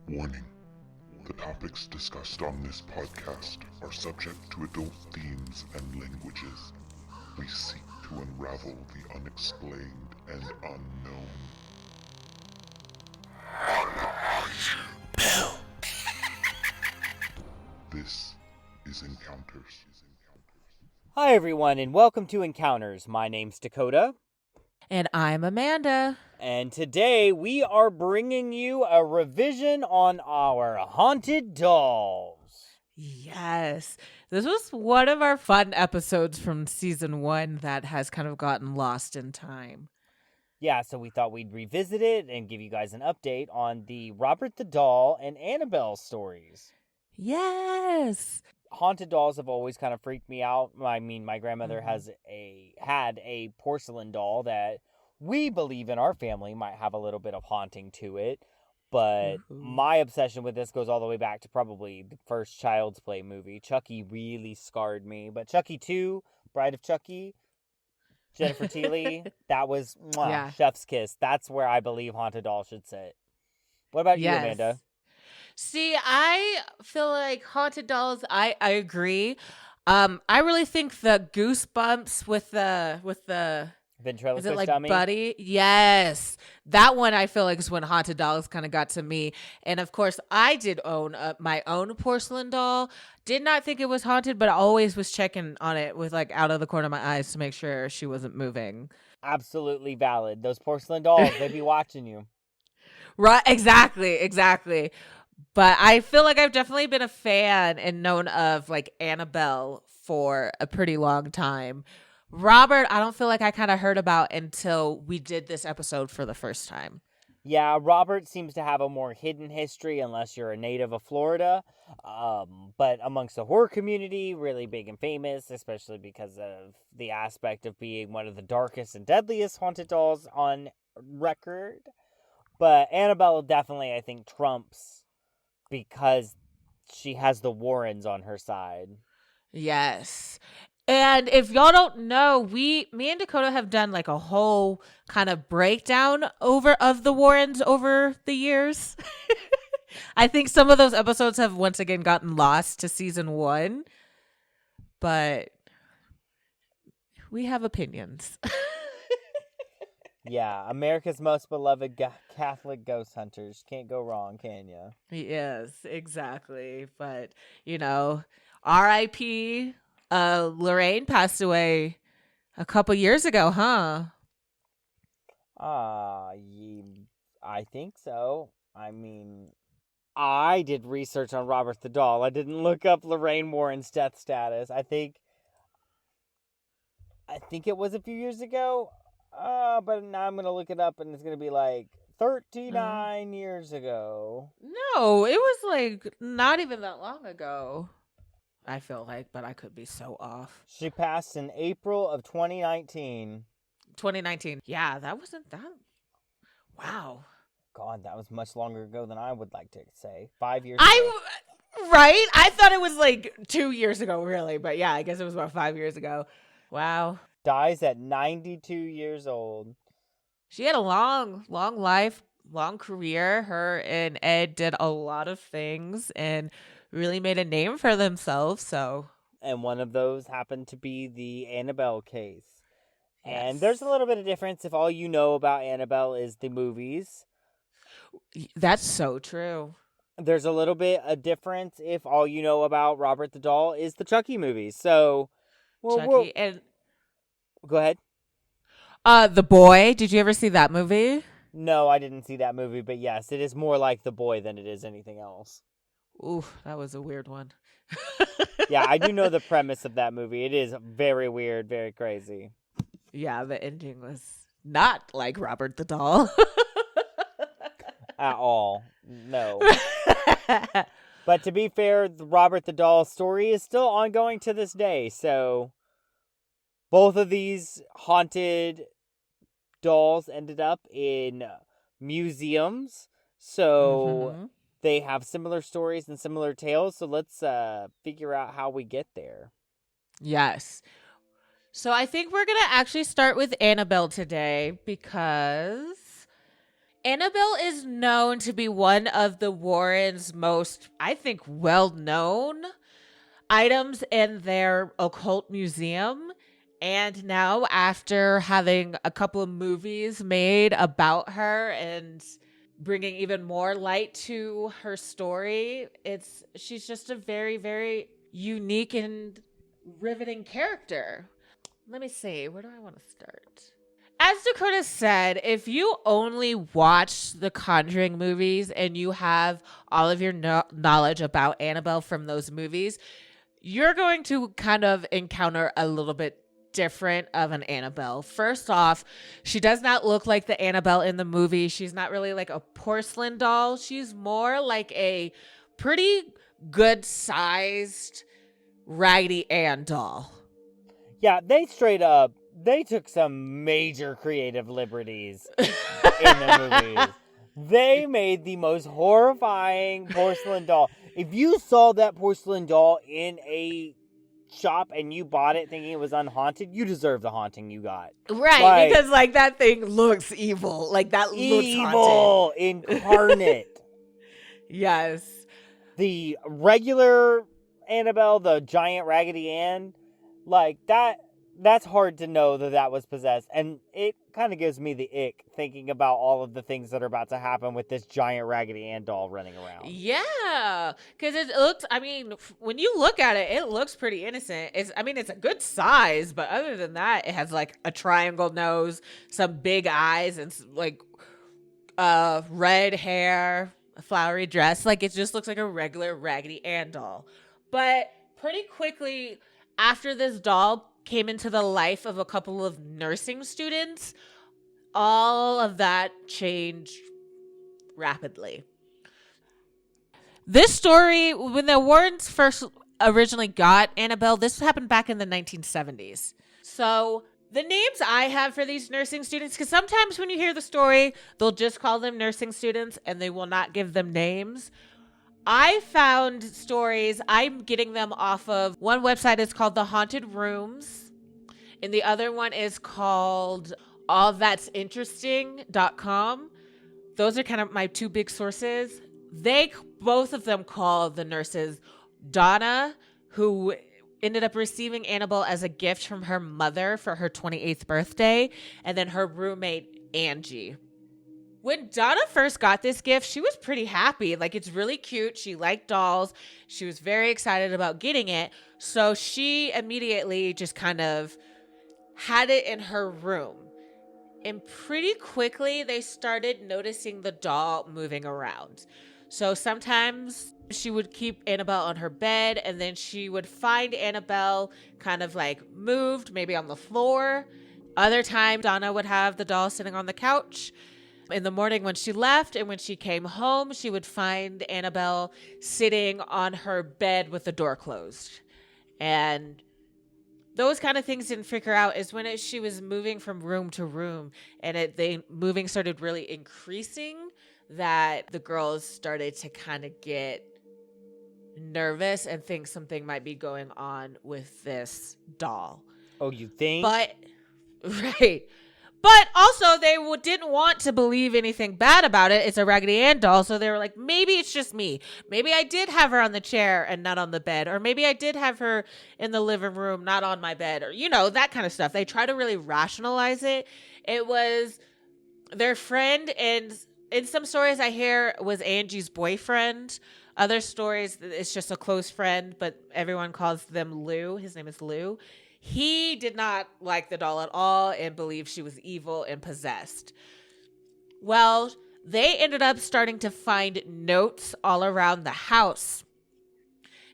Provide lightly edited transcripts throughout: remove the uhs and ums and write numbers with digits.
Warning: the topics discussed on this podcast are subject to adult themes and languages. We seek to unravel the unexplained and unknown. This is Encounters. Hi everyone and welcome to Encounters. My name's Dakota. And I'm Amanda. And today we are bringing you a revision on our haunted dolls. Yes. This was one of our fun episodes from season 1 that has kind of gotten lost in time. Yeah, so we thought we'd revisit it and give you guys an update on the Robert the Doll and Annabelle stories. Yes. Haunted dolls have always kind of freaked me out. I mean, my grandmother Mm-hmm. had a porcelain doll that we believe in our family might have a little bit of haunting to it. But Ooh. my obsession with this goes all the way back to probably the first Child's Play movie. Chucky really scarred me. But Chucky 2, Bride of Chucky, Jennifer Tilly, that was Yeah. chef's kiss. That's where I believe haunted doll should sit. What about you, Amanda? See, I feel like haunted dolls, I agree. I really think the goosebumps with the Ventriloquist is it like dummy? Buddy? Yes. That one I feel like is when haunted dolls kind of got to me. And of course, I did own my own porcelain doll. Did not think it was haunted, but I always was checking on it with like out of the corner of my eyes to make sure she wasn't moving. Absolutely valid. Those porcelain dolls, they be watching you. Right, exactly. But I feel like I've definitely been a fan and known of like Annabelle for a pretty long time. Robert, I don't feel like I kind of heard about until we did this episode for the first time. Yeah, Robert seems to have a more hidden history unless you're a native of Florida. But amongst the horror community, really big and famous, especially because of the aspect of being one of the darkest and deadliest haunted dolls on record. But Annabelle definitely, I think, trumps because she has the Warrens on her side. Yes. And if y'all don't know, me and Dakota have done like a whole kind of breakdown of the Warrens over the years. I think some of those episodes have once again gotten lost to season 1, but we have opinions. Yeah, America's most beloved Catholic ghost hunters. Can't go wrong, can ya? Yes, exactly. But, you know, R.I.P. Lorraine passed away a couple years ago, huh? I think so. I mean, I did research on Robert the Doll. I didn't look up Lorraine Warren's death status. I think it was a few years ago. But now I'm going to look it up and it's going to be like 39 years ago. No, it was like not even that long ago. I feel like, but I could be so off. She passed in April of 2019. 2019. Yeah, that wasn't that. Wow. God, that was much longer ago than I would like to say. 5 years ago. Right? I thought it was like 2 years ago, really. But yeah, I guess it was about 5 years ago. Wow. Dies at 92 years old. She had a long life, long career. Her and Ed did a lot of things and really made a name for themselves. So, and one of those happened to be the Annabelle case. yes. And there's a little bit of difference if all you know about Annabelle is the movies. That's so true. There's a little bit of difference if all you know about Robert the Doll is the Chucky movies. So, Chucky and go ahead. The Boy. Did you ever see that movie? No, I didn't see that movie, but yes, it is more like The Boy than it is anything else. Ooh, that was a weird one. Yeah, I do know the premise of that movie. It is very weird, very crazy. Yeah, the ending was not like Robert the Doll. At all. No. But to be fair, the Robert the Doll story is still ongoing to this day, so both of these haunted dolls ended up in museums, so they have similar stories and similar tales, so let's figure out how we get there. Yes. So I think we're going to actually start with Annabelle today because Annabelle is known to be one of the Warrens' most, I think, well-known items in their occult museum. And now, after having a couple of movies made about her and bringing even more light to her story, she's just a very, very unique and riveting character. Let me see. Where do I want to start? As Dakota said, if you only watch the Conjuring movies and you have all of your knowledge about Annabelle from those movies, you're going to kind of encounter a little bit different of an Annabelle. First off, she does not look like the Annabelle in the movie. She's not really like a porcelain doll. She's more like a pretty good sized Raggedy Ann doll. Yeah, they took some major creative liberties in the movies. They made the most horrifying porcelain doll. If you saw that porcelain doll in a shop and you bought it thinking it was unhaunted, you deserve the haunting you got. Right, because like that thing looks evil. Like that looks evil incarnate. Yes. The regular Annabelle, the giant Raggedy Ann, like that's hard to know that was possessed. And it kind of gives me the ick thinking about all of the things that are about to happen with this giant Raggedy Ann doll running around. Yeah, because it looks, I mean, when you look at it, it looks pretty innocent. It's a good size, but other than that, it has like a triangle nose, some big eyes, and like red hair, a flowery dress. Like it just looks like a regular Raggedy Ann doll. But pretty quickly after this doll came into the life of a couple of nursing students, all of that changed rapidly. This story, when the Warrens first originally got Annabelle, this happened back in the 1970s. So the names I have for these nursing students, because sometimes when you hear the story, they'll just call them nursing students and they will not give them names. I found stories, I'm getting them off of, one website is called The Haunted Rooms, and the other one is called allthat'sinteresting.com. Those are kind of my two big sources. Both of them call the nurses Donna, who ended up receiving Annabelle as a gift from her mother for her 28th birthday, and then her roommate, Angie. When Donna first got this gift, she was pretty happy. Like, it's really cute. She liked dolls. She was very excited about getting it. So she immediately just kind of had it in her room. And pretty quickly, they started noticing the doll moving around. So sometimes she would keep Annabelle on her bed, and then she would find Annabelle kind of like moved, maybe on the floor. Other times, Donna would have the doll sitting on the couch. In the morning when she left and when she came home, she would find Annabelle sitting on her bed with the door closed. And those kind of things didn't figure out is when she was moving from room to room and the moving started really increasing, that the girls started to kind of get nervous and think something might be going on with this doll. Oh, you think? But, right. But also, they didn't want to believe anything bad about it. It's a Raggedy Ann doll, so they were like, maybe it's just me. Maybe I did have her on the chair and not on the bed. Or maybe I did have her in the living room, not on my bed. Or, that kind of stuff. They try to really rationalize it. It was their friend, and in some stories I hear was Angie's boyfriend. Other stories, it's just a close friend, but everyone calls them Lou. His name is Lou. He did not like the doll at all and believed she was evil and possessed. Well, they ended up starting to find notes all around the house.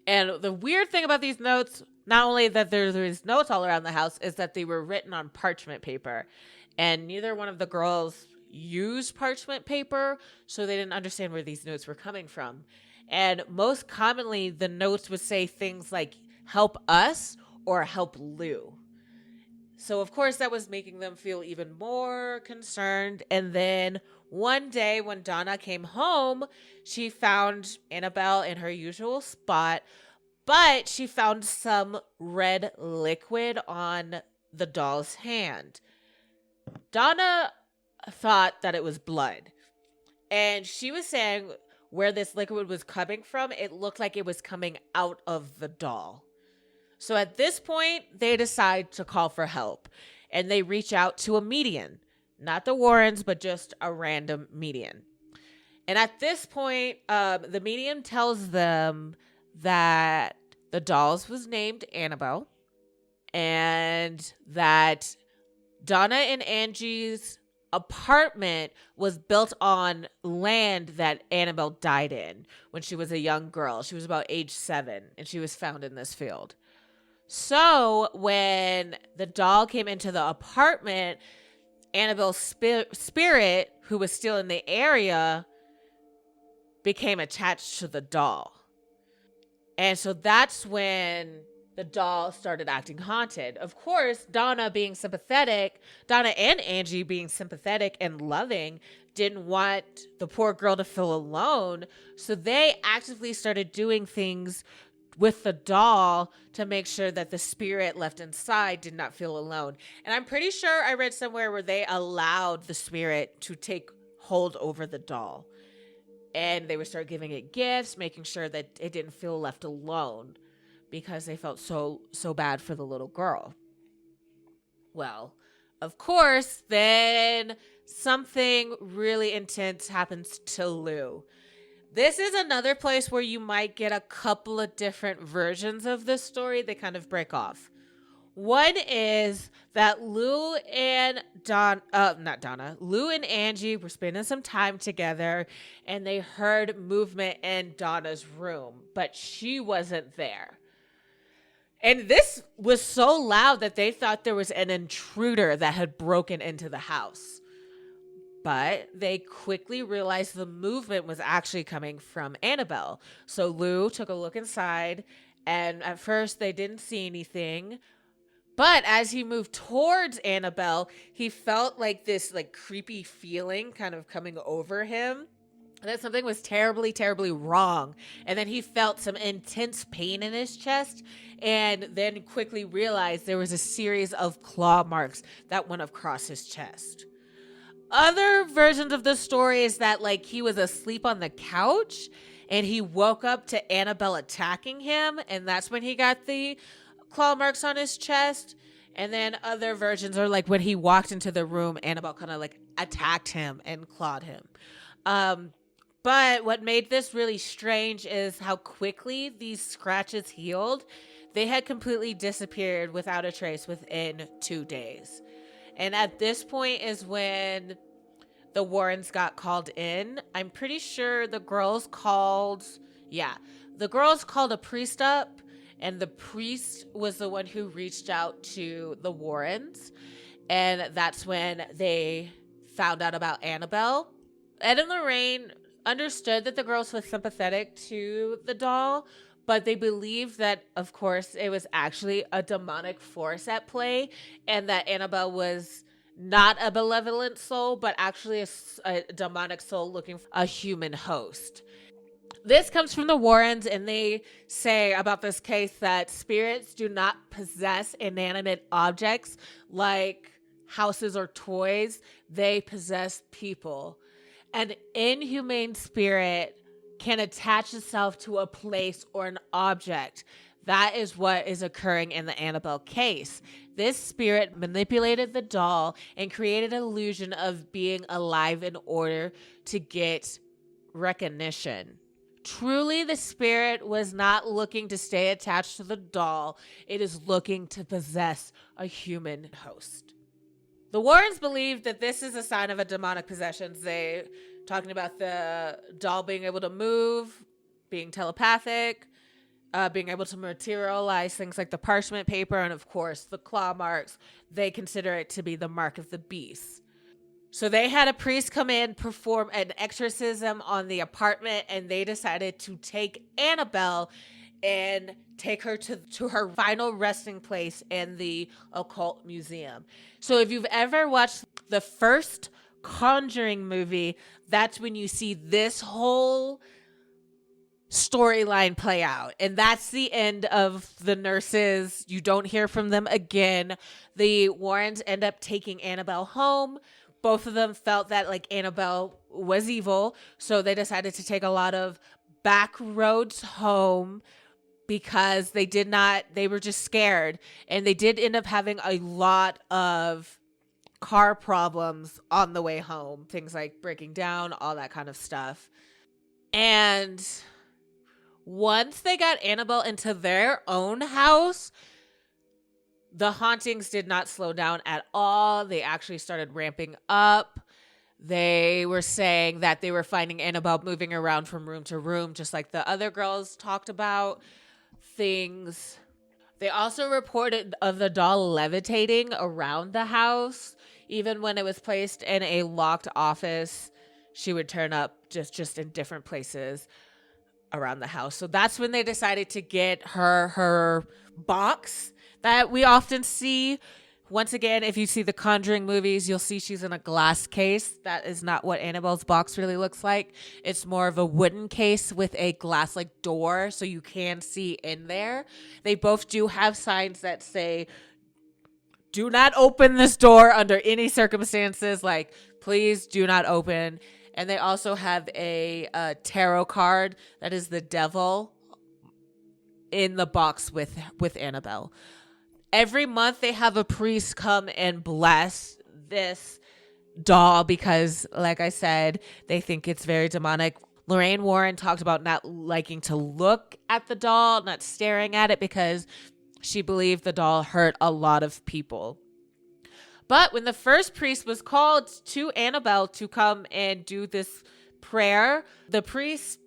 And the weird thing about these notes, not only that there's notes all around the house, is that they were written on parchment paper. And neither one of the girls used parchment paper, so they didn't understand where these notes were coming from. And most commonly, the notes would say things like, help us, or help Lou. So, of course, that was making them feel even more concerned. And then one day when Donna came home, she found Annabelle in her usual spot, but she found some red liquid on the doll's hand. Donna thought that it was blood. And she was saying where this liquid was coming from, it looked like it was coming out of the doll. So at this point, they decide to call for help. And they reach out to a medium. Not the Warrens, but just a random medium. And at this point, the medium tells them that the doll's was named Annabelle. And that Donna and Angie's apartment was built on land that Annabelle died in when she was a young girl. She was about age 7, and she was found in this field. So when the doll came into the apartment, Annabelle's spirit, who was still in the area, became attached to the doll. And so that's when the doll started acting haunted. Of course, Donna and Angie being sympathetic and loving, didn't want the poor girl to feel alone. So they actively started doing things with the doll to make sure that the spirit left inside did not feel alone. And I'm pretty sure I read somewhere where they allowed the spirit to take hold over the doll. And they would start giving it gifts, making sure that it didn't feel left alone, because they felt so bad for the little girl. Well, of course, then something really intense happens to Lou. This is another place where you might get a couple of different versions of this story. They kind of break off. One is that Lou and Lou and Angie were spending some time together, and they heard movement in Donna's room, but she wasn't there. And this was so loud that they thought there was an intruder that had broken into the house. But they quickly realized the movement was actually coming from Annabelle. So Lou took a look inside, and at first they didn't see anything. But as he moved towards Annabelle, he felt like this creepy feeling kind of coming over him, that something was terribly, terribly wrong. And then he felt some intense pain in his chest, and then quickly realized there was a series of claw marks that went across his chest. Other versions of the story is that he was asleep on the couch and he woke up to Annabelle attacking him, and that's when he got the claw marks on his chest. And then other versions are when he walked into the room, Annabelle kind of attacked him and clawed him. But what made this really strange is how quickly these scratches healed. They had completely disappeared without a trace within 2 days. And at this point is when the Warrens got called in. I'm pretty sure the girls called a priest up, and the priest was the one who reached out to the Warrens. And that's when they found out about Annabelle. Ed and Lorraine understood that the girls were sympathetic to the doll, but they believed that, of course, it was actually a demonic force at play, and that Annabelle was not a benevolent soul, but actually a demonic soul looking for a human host. This comes from the Warrens, and they say about this case that spirits do not possess inanimate objects like houses or toys. They possess people. An inhumane spirit can attach itself to a place or an object. That is what is occurring in the Annabelle case. This spirit manipulated the doll and created an illusion of being alive in order to get recognition. Truly, the spirit was not looking to stay attached to the doll. It is looking to possess a human host. The Warrens believe that this is a sign of a demonic possession. They talking about the doll being able to move, being telepathic, being able to materialize things like the parchment paper, and of course the claw marks. They consider it to be the mark of the beast. So they had a priest come in, perform an exorcism on the apartment, and they decided to take Annabelle and take her to her final resting place in the occult museum. So if you've ever watched the first Conjuring movie, that's when you see this whole storyline play out. And that's the end of the nurses. You don't hear from them again. The Warrens end up taking Annabelle home, both of them felt that like Annabelle was evil, so they decided to take a lot of back roads home because they were just scared, and they did end up having a lot of car problems on the way home, things like breaking down, all that kind of stuff. And once they got Annabelle into their own house, the hauntings did not slow down at all. They actually started ramping up. They were saying that they were finding Annabelle moving around from room to room, just like the other girls talked about things. They also reported of the doll levitating around the house. Even when it was placed in a locked office, she would turn up just in different places around the house. So that's when they decided to get her box that we often see. Once again, if you see the Conjuring movies, you'll see she's in a glass case. That is not what Annabelle's box really looks like. It's more of a wooden case with a glass like door, so you can see in there. They both do have signs that say, do not open this door under any circumstances. Like, please do not open. And they also have a tarot card that is the devil in the box with Annabelle. Every month they have a priest come and bless this doll because, like I said, they think it's very demonic. Lorraine Warren talked about not liking to look at the doll, not staring at it, because she believed the doll hurt a lot of people. But when the first priest was called to Annabelle to come and do this prayer, the priest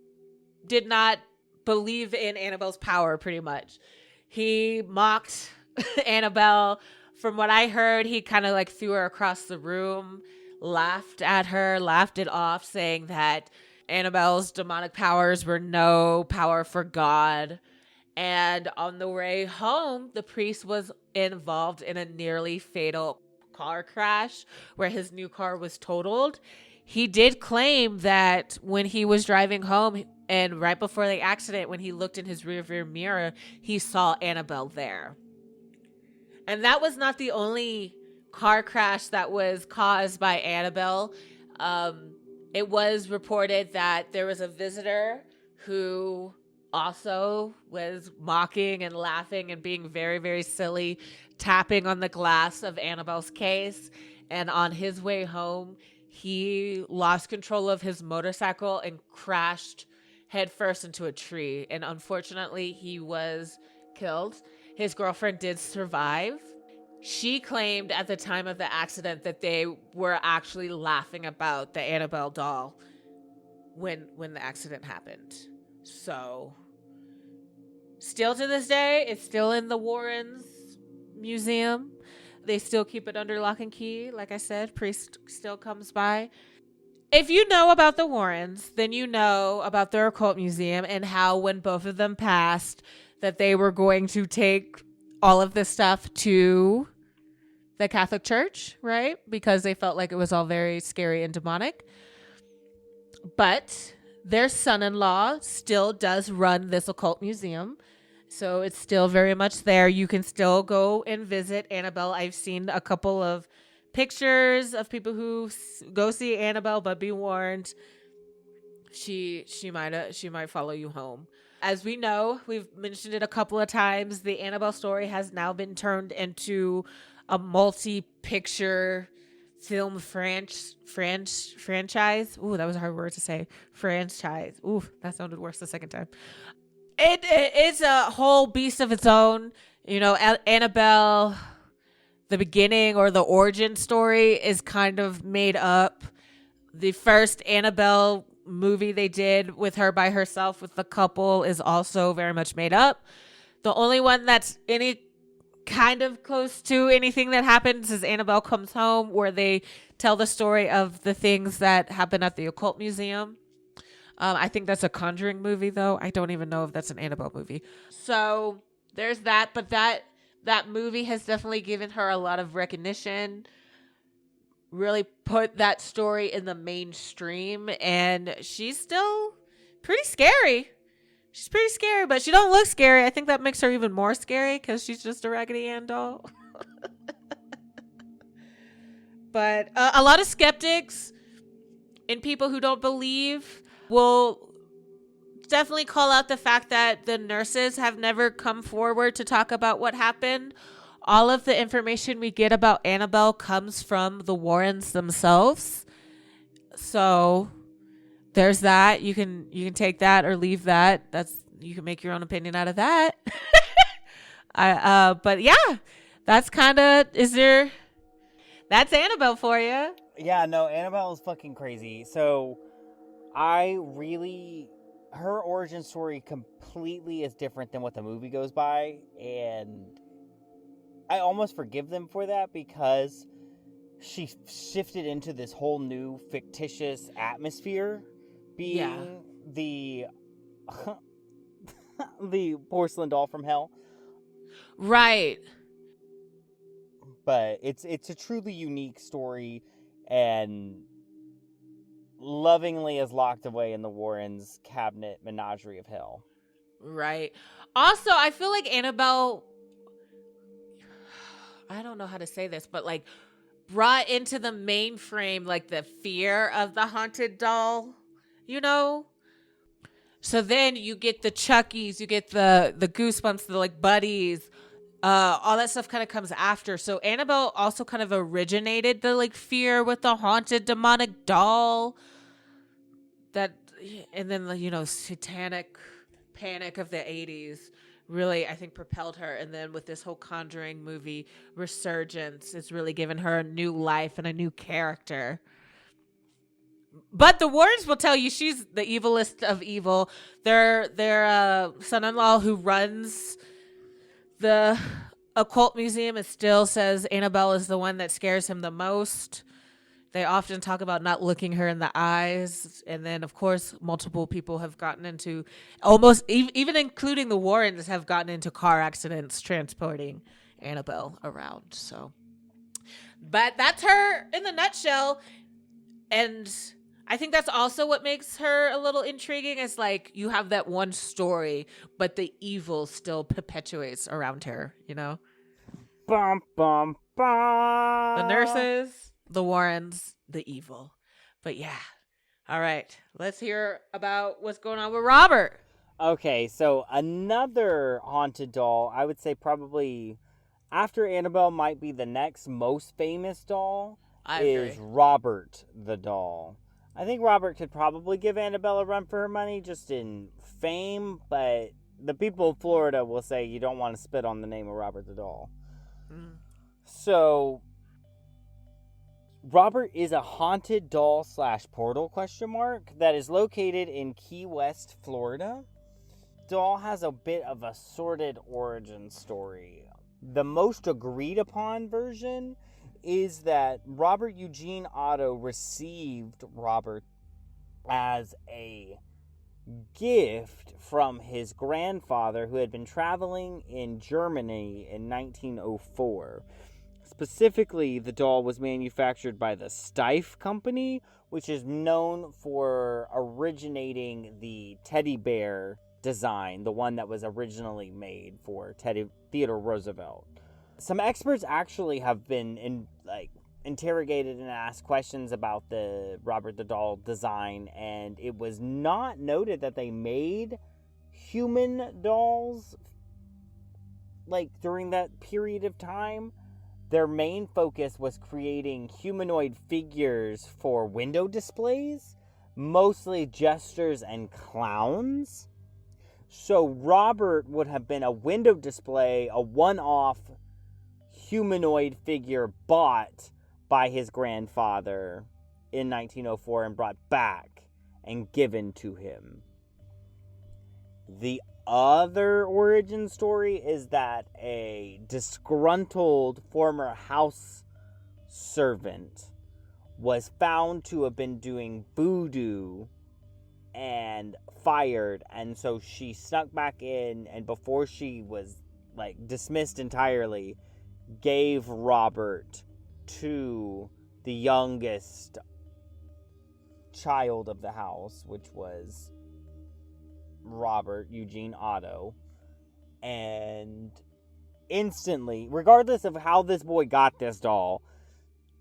did not believe in Annabelle's power, pretty much. He mocked Annabelle. From what I heard, he kind of like threw her across the room, laughed at her, laughed it off, saying that Annabelle's demonic powers were no power for God. And on the way home, the priest was involved in a nearly fatal car crash where his new car was totaled. He did claim that when he was driving home and right before the accident, when he looked in his rearview mirror, he saw Annabelle there. And that was not the only car crash that was caused by Annabelle. It was reported that there was a visitor who also was mocking and laughing and being very, very silly, tapping on the glass of Annabelle's case. And on his way home, he lost control of his motorcycle and crashed headfirst into a tree. And unfortunately, he was killed. His girlfriend did survive. She claimed at the time of the accident that they were actually laughing about the Annabelle doll when the accident happened. So, still to this day, it's still in the Warrens Museum. They still keep it under lock and key. Like I said, priest still comes by. If you know about the Warrens, then you know about their occult museum and how when both of them passed, that they were going to take all of this stuff to the Catholic Church, right? Because they felt like it was all very scary and demonic. But their son-in-law still does run this occult museum. So it's still very much there. You can still go and visit Annabelle. I've seen a couple of pictures of people who go see Annabelle, but be warned, she might follow you home. As we know, we've mentioned it a couple of times, the Annabelle story has now been turned into a multi-picture film franchise. Ooh, that was a hard word to say. Franchise. Ooh, that sounded worse the second time. It's a whole beast of its own. You know, Annabelle, the beginning or the origin story is kind of made up. The first Annabelle movie they did with her by herself with the couple is also very much made up. The only one that's any kind of close to anything that happens is Annabelle Comes Home, where they tell the story of the things that happen at the occult museum. I think that's a Conjuring movie, though. I don't even know if that's an Annabelle movie. So there's that. But that movie has definitely given her a lot of recognition, really put that story in the mainstream. And she's still pretty scary. She's pretty scary, but she don't look scary. I think that makes her even more scary because she's just a Raggedy Anne doll. But a lot of skeptics and people who don't believe will definitely call out the fact that the nurses have never come forward to talk about what happened. All of the information we get about Annabelle comes from the Warrens themselves. So there's that. You can take that or leave that. You can make your own opinion out of that. But yeah, that's kind of that's Annabelle for you. Yeah, no, Annabelle is fucking crazy. So her origin story completely is different than what the movie goes by, and I almost forgive them for that because she shifted into this whole new fictitious atmosphere, being the the porcelain doll from hell. Right. But it's a truly unique story, and lovingly is locked away in the Warrens' cabinet menagerie of hell. Right. Also, I feel like Annabelle, I don't know how to say this, but like brought into the mainframe like the fear of the haunted doll, you know? So then you get the Chuckies, you get the Goosebumps, the like buddies, all that stuff kind of comes after. So Annabelle also kind of originated the like fear with the haunted demonic doll. And then, you know, satanic panic of the 80s really, I think, propelled her. And then with this whole Conjuring movie resurgence, it's really given her a new life and a new character. But the Warrens will tell you she's the evilest of evil. Their son-in-law who runs the occult museum, it still says Annabelle is the one that scares him the most. They often talk about not looking her in the eyes. And then, of course, multiple people have gotten into, almost, even including the Warrens, have gotten into car accidents transporting Annabelle around. So, but that's her in the nutshell. And I think that's also what makes her a little intriguing, is like you have that one story, but the evil still perpetuates around her, you know? Bum, bum, bum. The nurses, the Warrens, the evil. But yeah. All right. Let's hear about what's going on with Robert. Okay, so another haunted doll, I would say probably after Annabelle might be the next most famous doll, is Robert the doll. I think Robert could probably give Annabelle a run for her money just in fame, but the people of Florida will say you don't want to spit on the name of Robert the doll. So Robert is a haunted doll / portal ? That is located in Key West, Florida. Doll has a bit of a sordid origin story. The most agreed upon version is that Robert Eugene Otto received Robert as a gift from his grandfather, who had been traveling in Germany in 1904. Specifically, the doll was manufactured by the Steiff Company, which is known for originating the teddy bear design, the one that was originally made for Theodore Roosevelt. Some experts actually have been interrogated and asked questions about the Robert the Doll design, and it was not noted that they made human dolls during that period of time. Their main focus was creating humanoid figures for window displays, mostly jesters and clowns. So Robert would have been a window display, a one-off humanoid figure bought by his grandfather in 1904 and brought back and given to him. The other origin story is that a disgruntled former house servant was found to have been doing voodoo and fired, and so she snuck back in, and before she was dismissed entirely, gave Robert to the youngest child of the house, which was Robert Eugene Otto. And instantly, regardless of how this boy got this doll,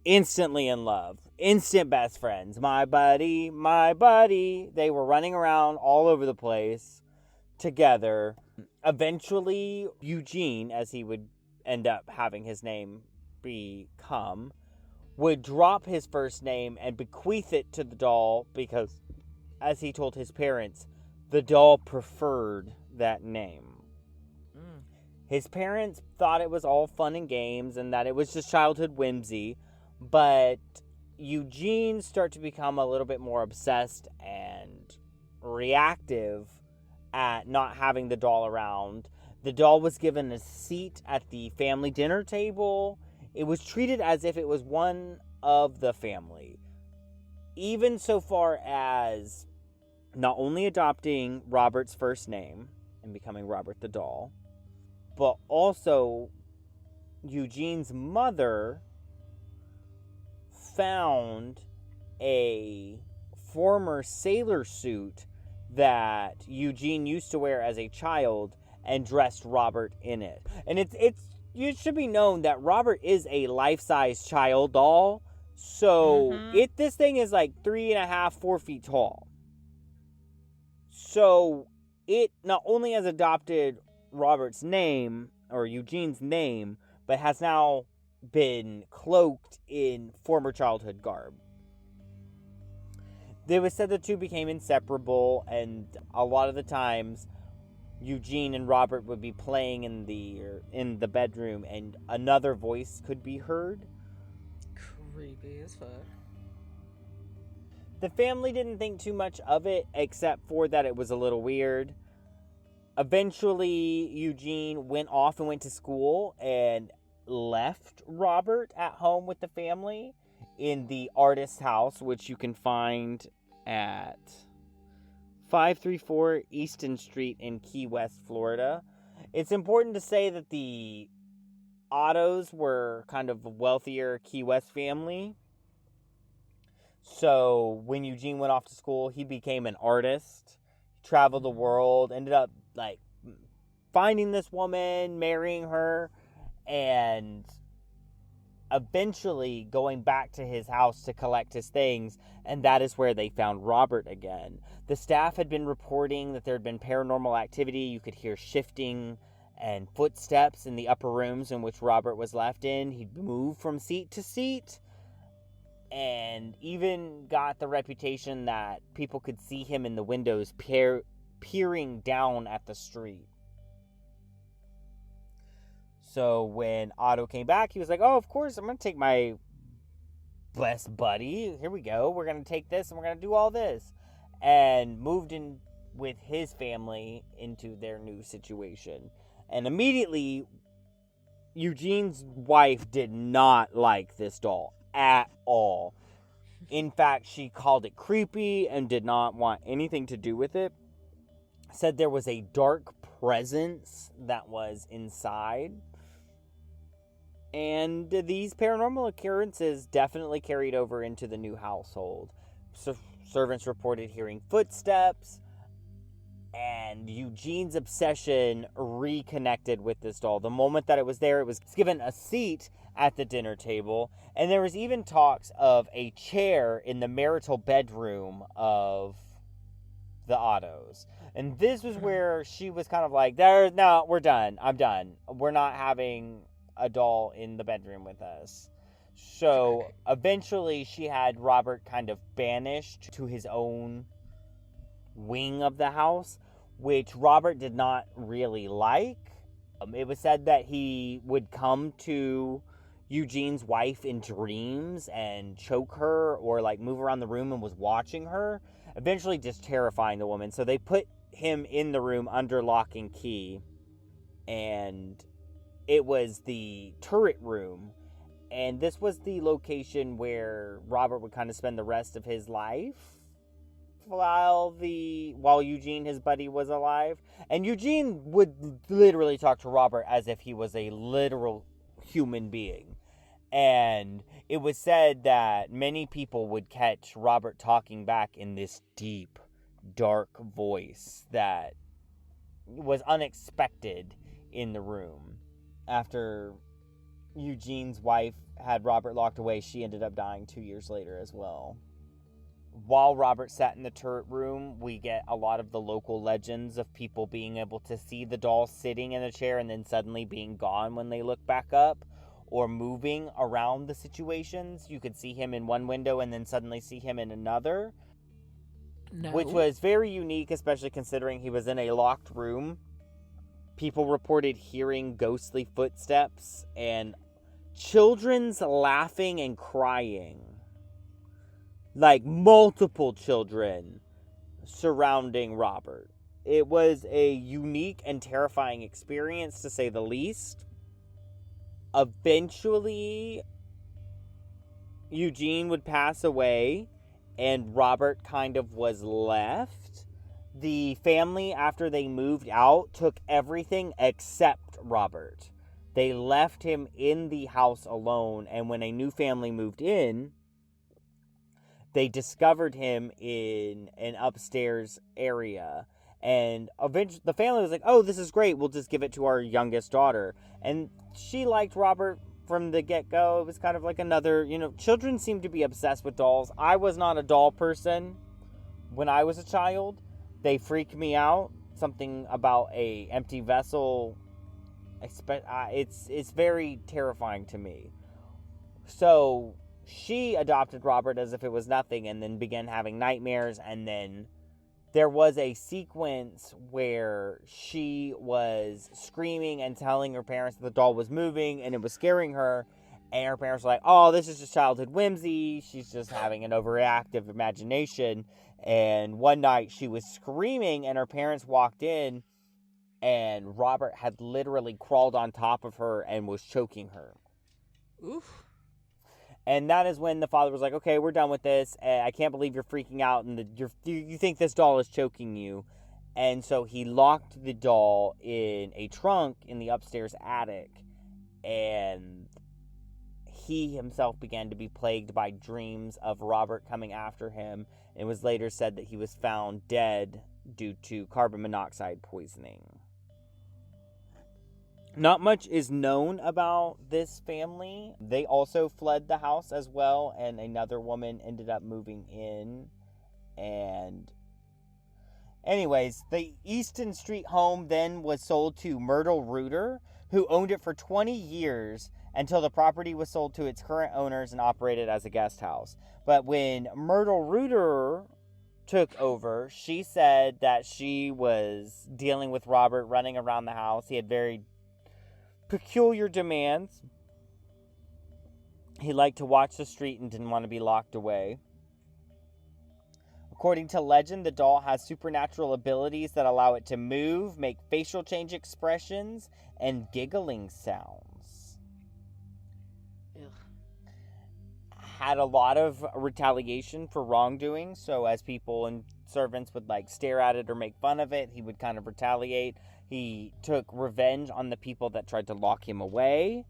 instantly in love. Instant best friends. My buddy, my buddy. They were running around all over the place together. Eventually, Eugene, as he would end up having his name become, would drop his first name and bequeath it to the doll because, as he told his parents, the doll preferred that name. His parents thought it was all fun and games and that it was just childhood whimsy, but Eugene started to become a little bit more obsessed and reactive at not having the doll around. The doll was given a seat at the family dinner table. It was treated as if it was one of the family. Even so far as not only adopting Robert's first name and becoming Robert the Doll, but also Eugene's mother found a former sailor suit that Eugene used to wear as a child and dressed Robert in it. And it should be known that Robert is a life-size child doll, so this thing is like 3.5, 4 feet tall. So it not only has adopted Robert's name, or Eugene's name, but has now been cloaked in former childhood garb. It was said the two became inseparable, and a lot of the times Eugene and Robert would be playing in the bedroom, and another voice could be heard. Creepy as fuck. The family didn't think too much of it, except for that it was a little weird. Eventually, Eugene went off and went to school and left Robert at home with the family in the artist's house, which you can find at 534 Easton Street in Key West, Florida. It's important to say that the Ottos were kind of a wealthier Key West family. So when Eugene went off to school, he became an artist, traveled the world, ended up like finding this woman, marrying her, and eventually going back to his house to collect his things, and that is where they found Robert again. The staff had been reporting that there had been paranormal activity. You could hear shifting and footsteps in the upper rooms in which Robert was left in. He'd move from seat to seat, and even got the reputation that people could see him in the windows peering down at the street. So when Otto came back, he was like, oh, of course, I'm going to take my best buddy. Here we go. We're going to take this and we're going to do all this. And moved in with his family into their new situation. And immediately, Eugene's wife did not like this doll at all. In fact, she called it creepy and did not want anything to do with it. Said there was a dark presence that was inside. And these paranormal occurrences definitely carried over into the new household. So servants reported hearing footsteps, and Eugene's obsession reconnected with this doll. The moment that it was there, it was given a seat at the dinner table, and there was even talks of a chair in the marital bedroom of the Ottos. And this was where she was kind of like, no, we're done. I'm done. We're not having a doll in the bedroom with us. So eventually she had Robert kind of banished to his own wing of the house, which Robert did not really like. It was said that he would come to Eugene's wife in dreams and choke her or like move around the room and was watching her, eventually just terrifying the woman. So they put him in the room under lock and key, and it was the turret room, and this was the location where Robert would kind of spend the rest of his life while Eugene, his buddy, was alive. And Eugene would literally talk to Robert as if he was a literal human being. And it was said that many people would catch Robert talking back in this deep, dark voice that was unexpected in the room. After Eugene's wife had Robert locked away, she ended up dying 2 years later as well. While Robert sat in the turret room, we get a lot of the local legends of people being able to see the doll sitting in a chair and then suddenly being gone when they look back up, or moving around the situations. You could see him in one window and then suddenly see him in another. No. Which was very unique, especially considering he was in a locked room. People reported hearing ghostly footsteps and children's laughing and crying. Like multiple children surrounding Robert. It was a unique and terrifying experience, to say the least. Eventually, Eugene would pass away, and Robert kind of was left. The family, after they moved out, took everything except Robert. They left him in the house alone, and when a new family moved in, they discovered him in an upstairs area. And eventually the family was like, oh, this is great, we'll just give it to our youngest daughter. And she liked Robert from the get-go. It was kind of like another, children seem to be obsessed with dolls. I was not a doll person when I was a child. They freak me out. Something about a empty vessel, it's very terrifying to me. So she adopted Robert as if it was nothing, and then began having nightmares. And then there was a sequence where she was screaming and telling her parents that the doll was moving and it was scaring her. And her parents were like, oh, this is just childhood whimsy. She's just having an overreactive imagination. And one night she was screaming and her parents walked in, and Robert had literally crawled on top of her and was choking her. Oof. And that is when the father was like, okay, we're done with this. I can't believe you're freaking out and you think this doll is choking you. And so he locked the doll in a trunk in the upstairs attic. And he himself began to be plagued by dreams of Robert coming after him. It was later said that he was found dead due to carbon monoxide poisoning. Not much is known about this family. They also fled the house as well, and another woman ended up moving in. And anyways, the Easton Street home then was sold to Myrtle Reuter, who owned it for 20 years until the property was sold to its current owners and operated as a guest house. But when Myrtle Reuter took over, she said that she was dealing with Robert running around the house. He had very peculiar demands. He liked to watch the street and didn't want to be locked away. According to legend, the doll has supernatural abilities that allow it to move, make facial change expressions, and giggling sounds. Ugh. Had a lot of retaliation for wrongdoing, so as people and servants would stare at it or make fun of it, he would kind of retaliate. He took revenge on the people that tried to lock him away.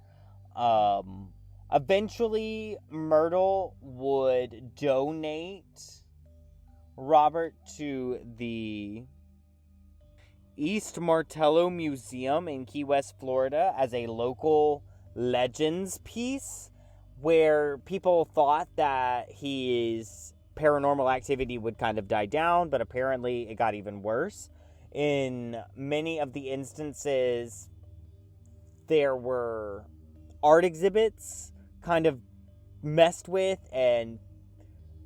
Eventually, Myrtle would donate Robert to the East Martello Museum in Key West, Florida, as a local legends piece, where people thought that his paranormal activity would kind of die down, but apparently it got even worse. In many of the instances, there were art exhibits kind of messed with, and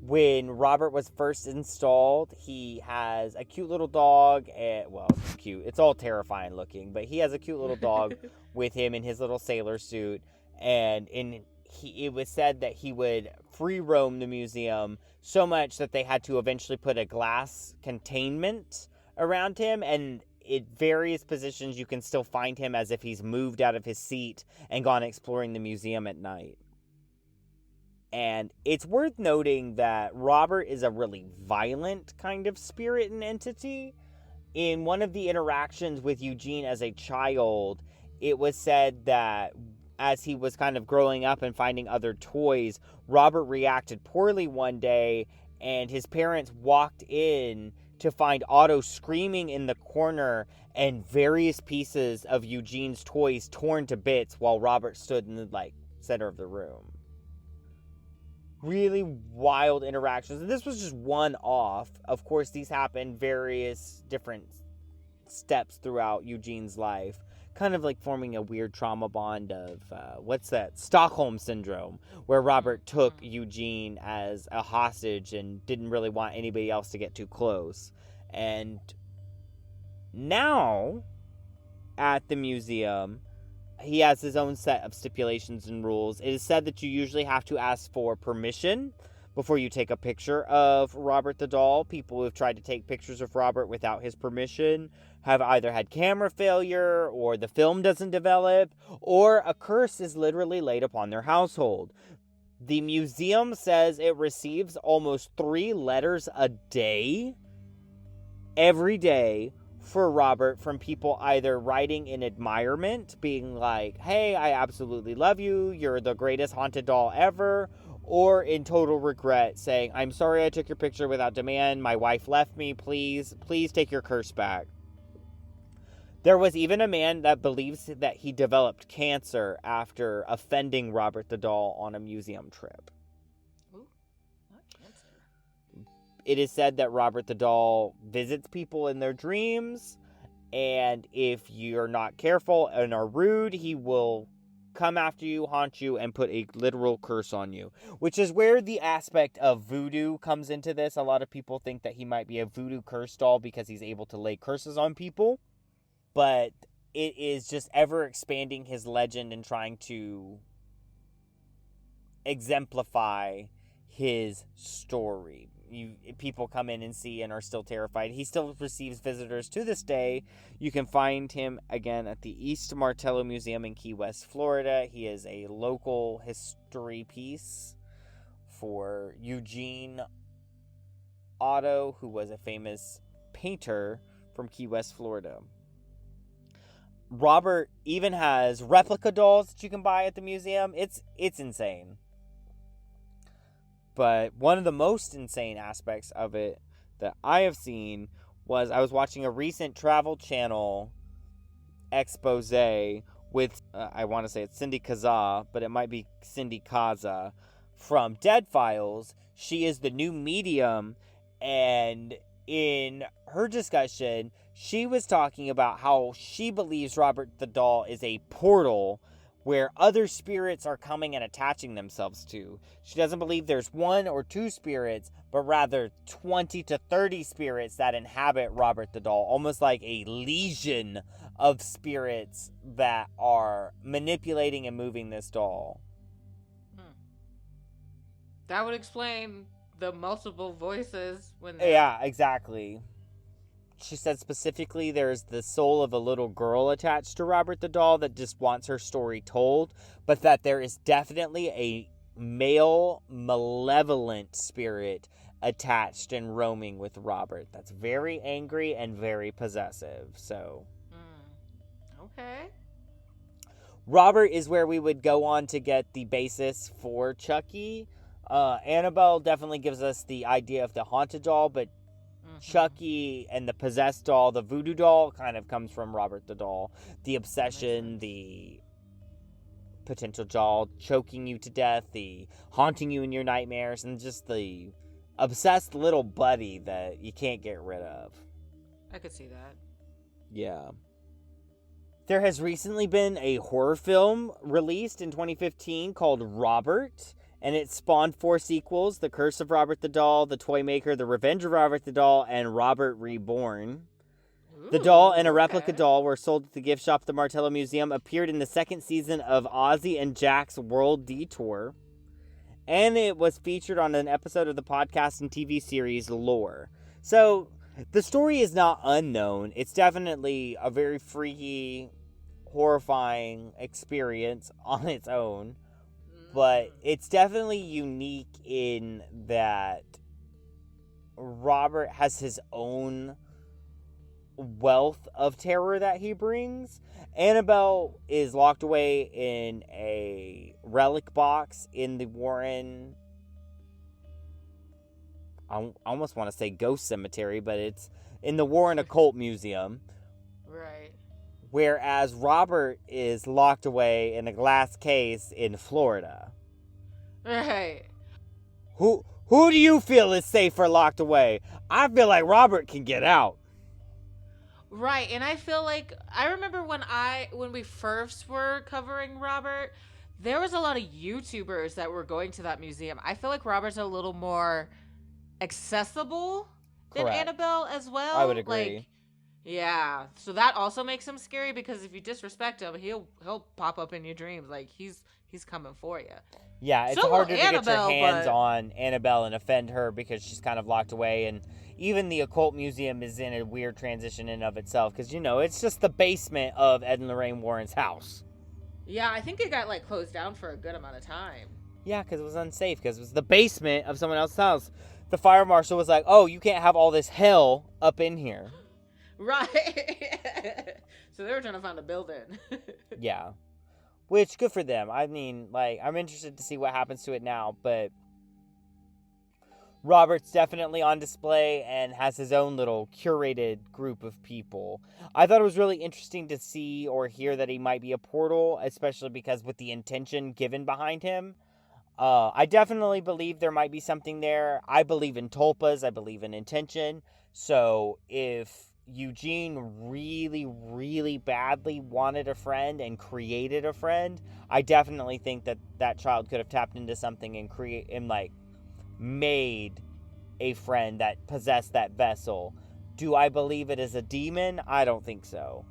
when Robert was first installed, he has a cute little dog, and, well, it's cute. It's all terrifying looking, but he has a cute little dog with him in his little sailor suit, and it was said that he would free roam the museum so much that they had to eventually put a glass containment around him, and in various positions you can still find him as if he's moved out of his seat and gone exploring the museum at night. And it's worth noting that Robert is a really violent kind of spirit and entity. In one of the interactions with Eugene as a child, it was said that as he was kind of growing up and finding other toys, Robert reacted poorly one day, and his parents walked in to find Otto screaming in the corner and various pieces of Eugene's toys torn to bits while Robert stood in the center of the room. Really wild interactions. And this was just one off. Of course, these happened various different steps throughout Eugene's life, kind of like forming a weird trauma bond of Stockholm syndrome, where Robert took Eugene as a hostage and didn't really want anybody else to get too close. And now at the museum, he has his own set of stipulations and rules. It is said that you usually have to ask for permission before you take a picture of Robert the doll. People who have tried to take pictures of Robert without his permission have either had camera failure, or the film doesn't develop, or a curse is literally laid upon their household. The museum says it receives almost 3 letters a day, every day, for Robert, from people either writing in admirement, being like, hey, I absolutely love you, you're the greatest haunted doll ever, or in total regret, saying, I'm sorry I took your picture without demand, my wife left me, please take your curse back. There was even a man that believes that he developed cancer after offending Robert the doll on a museum trip. Ooh, not cancer. It is said that Robert the doll visits people in their dreams, and if you're not careful and are rude, he will come after you, haunt you, and put a literal curse on you. Which is where the aspect of voodoo comes into this. A lot of people think that he might be a voodoo curse doll because he's able to lay curses on people. But it is just ever expanding his legend and trying to exemplify his story. People come in and see and are still terrified. He still receives visitors to this day. You can find him again at the East Martello Museum in Key West, Florida. He is a local history piece for Eugene Otto, who was a famous painter from Key West, Florida. Robert even has replica dolls that you can buy at the museum. It's insane. But one of the most insane aspects of it that I have seen was I was watching a recent Travel Channel expose with, I want to say it's Cindy Kaza, but it might be Cindy Kaza from Dead Files. She is the new medium, and in her discussion, she was talking about how she believes Robert the doll is a portal where other spirits are coming and attaching themselves to. She doesn't believe there's 1 or 2 spirits, but rather 20 to 30 spirits that inhabit Robert the doll, almost like a legion of spirits that are manipulating and moving this doll. That would explain the multiple voices when Yeah, exactly. She said specifically there's the soul of a little girl attached to Robert the doll that just wants her story told, but that there is definitely a male malevolent spirit attached and roaming with Robert that's very angry and very possessive. So okay. Robert is where we would go on to get the basis for Chucky. Annabelle definitely gives us the idea of the haunted doll, but Chucky and the possessed doll, the voodoo doll, kind of comes from Robert the doll. The obsession, the potential doll choking you to death, the haunting you in your nightmares, and just the obsessed little buddy that you can't get rid of. I could see that. Yeah. There has recently been a horror film released in 2015 called Robert. And it spawned 4 sequels: The Curse of Robert the Doll, The Toy Maker, The Revenge of Robert the Doll, and Robert Reborn. The doll and a replica doll were sold at the gift shop at the Martello Museum, appeared in the 2nd season of Ozzy and Jack's World Detour, and it was featured on an episode of the podcast and TV series Lore. So, the story is not unknown. It's definitely a very freaky, horrifying experience on its own. But it's definitely unique in that Robert has his own wealth of terror that he brings. Annabelle is locked away in a relic box in the Warren I almost want to say ghost cemetery, but it's in the Warren Occult Museum. Right. Whereas Robert is locked away in a glass case in Florida. Right. Who do you feel is safer locked away? I feel like Robert can get out. Right, and I feel like I remember when we first were covering Robert, there was a lot of YouTubers that were going to that museum. I feel like Robert's a little more accessible than Correct. Annabelle as well. I would agree. Like, yeah, so that also makes him scary because if you disrespect him, he'll pop up in your dreams. Like he's coming for you. Yeah, it's So will harder to get your Annabelle, hands but- on Annabelle and offend her because she's kind of locked away, and even the occult museum is in a weird transition in of itself because, you know, it's just the basement of Ed and Lorraine Warren's house. Yeah, I think it got like closed down for a good amount of time. Yeah, because it was unsafe, because it was the basement of someone else's house. The fire marshal was like, oh, you can't have all this hell up in here. Right. So they were trying to find a building. Yeah. Which, good for them. I mean, like, I'm interested to see what happens to it now, but Robert's definitely on display and has his own little curated group of people. I thought it was really interesting to see or hear that he might be a portal, especially because with the intention given behind him. I definitely believe there might be something there. I believe in tulpas. I believe in intention. So if Eugene really, really badly wanted a friend and created a friend, I definitely think that that child could have tapped into something and made a friend that possessed that vessel. Do I believe it is a demon? I don't think so.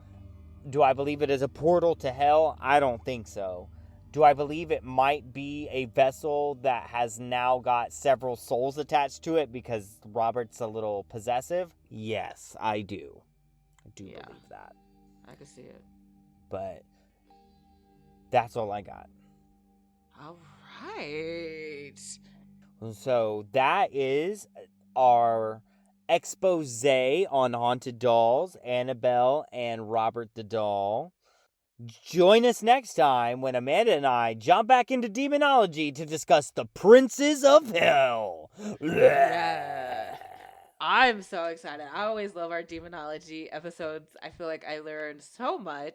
Do I believe it is a portal to hell? I don't think so. Do I believe it might be a vessel that has now got several souls attached to it because Robert's a little possessive? Yes, I do. I do Yeah. believe that. I can see it. But that's all I got. All right. So that is our expose on haunted dolls, Annabelle and Robert the Doll. Join us next time when Amanda and I jump back into demonology to discuss the princes of hell. Yeah. I'm so excited. I always love our demonology episodes. I feel like I learned so much.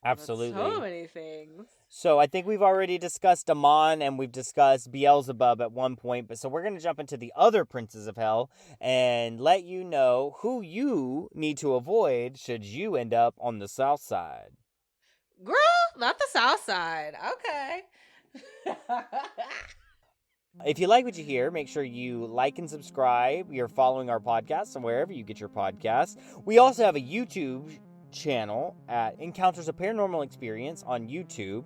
about Absolutely. So many things. So I think we've already discussed Amon and we've discussed Beelzebub at one point, but so we're going to jump into the other princes of hell and let you know who you need to avoid should you end up on the south side. Girl, not the south side. Okay. If you like what you hear, make sure you like and subscribe. You're following our podcast and wherever you get your podcasts. We also have a YouTube channel at Encounters a Paranormal Experience on YouTube.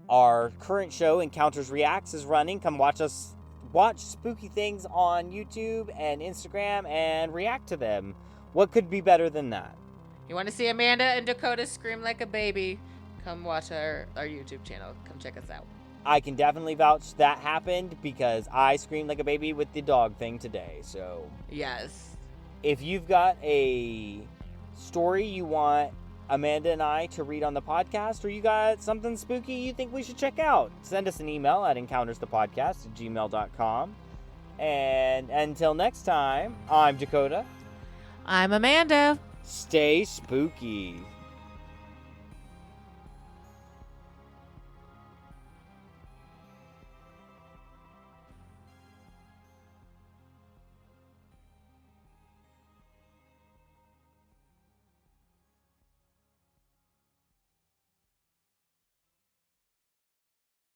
Our current show, Encounters Reacts, is running. Come watch us watch spooky things on YouTube and Instagram and react to them. What could be better than that? You want to see Amanda and Dakota scream like a baby? Come watch our YouTube channel. Come check us out. I can definitely vouch that happened because I screamed like a baby with the dog thing today. So Yes. if you've got a story you want Amanda and I to read on the podcast, or you got something spooky you think we should check out, send us an email at encountersthepodcast@gmail.com. And until next time, I'm Dakota. I'm Amanda. Stay spooky.